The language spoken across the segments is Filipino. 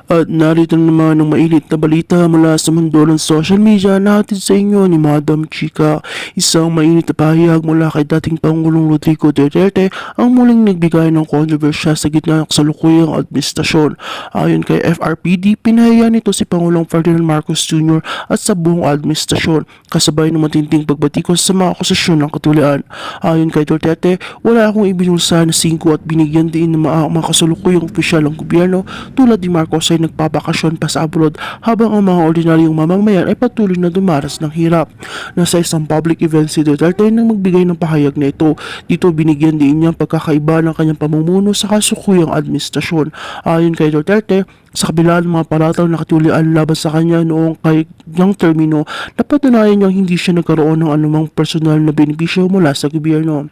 At narito naman ang mainit na balita mula sa mundo ng social media na hatid sa inyo ni Madam Chika. Isang mainit na pahayag mula kay dating Pangulong Rodrigo Duterte ang muling nagbigay ng kontrobersya sa gitna ng kasalukuyang administrasyon. Ayon kay FRPD, pinahayag nito si Pangulong Ferdinand Marcos Jr. at sa buong administrasyon, kasabay ng matinding pagbatikos sa mga akusasyon ng katulian. Ayon kay Duterte, wala akong ibinulsa na singko at binigyan din ng mga kasalukuyang opisyal ng gobyerno tulad ni Marcos ay nagpapakasyon pa sa abroad habang ang mga ordinaryong mamamayan ay patuloy na dumaras ng hirap. Nasa isang public event si Duterte nang magbigay ng pahayag na ito. Dito binigyan din niya ang pagkakaiba ng kanyang pamumuno sa kasukuyang administrasyon. Ayon kay Duterte, sa kabila ng mga paratang na katulian laban sa kanya noong kanyang termino, napatunayan niyang hindi siya nagkaroon ng anumang personal na benepisyo mula sa gobyerno.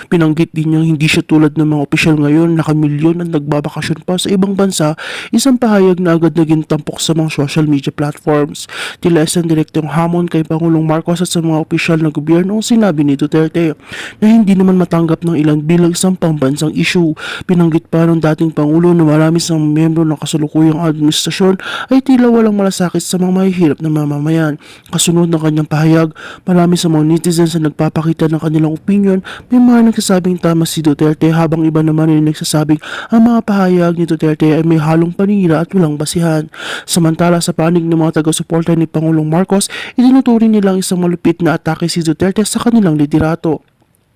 Pinanggit din niyang hindi siya tulad ng mga opisyal ngayon na kamilyon at nagbabakasyon pa sa ibang bansa, isang pahayag na agad naging tampok sa mga social media platforms. Tila isang direktong hamon kay Pangulong Marcos at sa mga opisyal na gobyerno ang sinabi ni Duterte na hindi naman matanggap ng ilan bilang isang pambansang issue. Pinanggit pa ng dating Pangulo na marami sa mga miyembro ng kasalukuyang administrasyon ay tila walang malasakit sa mga mahihirap na mamamayan. Kasunod ng kanyang pahayag, marami sa mga netizens na nagpapakita ng kanilang opinion. May mga nagsasabing tama si Duterte habang iba naman ay nagsasabing ang mga pahayag ni Duterte ay may halong paninira at walang basihan. Samantala sa panig ng mga taga-suporta ni Pangulong Marcos, itinuturing nilang isang malupit na atake si Duterte sa kanilang liderato.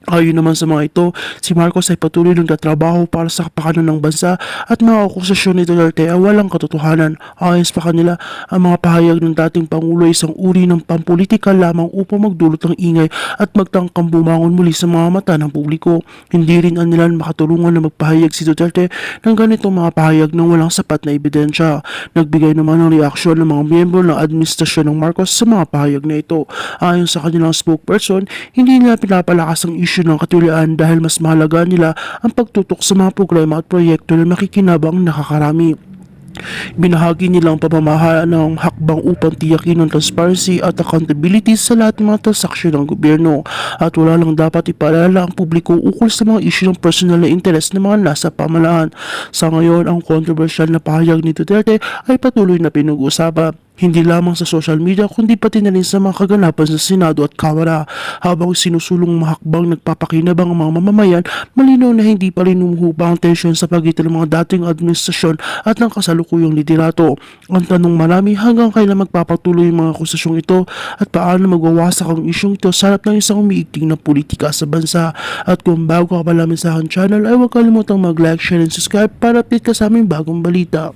Ayon naman sa mga ito, si Marcos ay patuloy nagtatrabaho para sa kapakanan ng bansa at mga akusasyon ni Duterte ay walang katotohanan. Ayon pa kanila, ang mga pahayag ng dating Pangulo ay isang uri ng pampolitika lamang upang magdulot ng ingay at magtangkang bumangon muli sa mga mata ng publiko. Hindi rin nila makatulungan na magpahayag si Duterte ng ganitong mga pahayag ng walang sapat na ebidensya. Nagbigay naman ng reaksyon ng mga miyembro ng administrasyon ng Marcos sa mga pahayag na ito. Ayon sa kanilang spokesperson, hindi nila pinapalakas ang issue ng katulian dahil mas mahalaga nila ang pagtutok sa mga programa at proyekto na makikinabang nakakarami. Binahagi nilang pamamahala ng hakbang upang tiyakin ang transparency at accountability sa lahat ng mga transaksyon ng gobyerno at wala lang dapat ipaalala ang publiko ukol sa mga isyu ng personal na interes ng mga nasa pamahalaan. Sa ngayon, ang kontrobersyal na pahayag ni Duterte ay patuloy na pinag-uusapan. Hindi lamang sa social media kundi pati na rin sa mga kaganapan sa Senado at Kamara. Habang sinusulong mahakbang nagpapakinabang ang mga mamamayan, malinaw na hindi pa rin umuhupa ang tensyon sa pagitan ng mga dating administrasyon at ng kasalukuyang liderato. Ang tanong marami, hanggang kailan magpapatuloy ang mga akusasyong ito at paano magwawasak ang isyong ito sa harap ng isang umiigting na politika sa bansa. At kung bago ka pa lamang sa aking channel ay huwag kalimutang mag-like, share and subscribe para update ka sa aming bagong balita.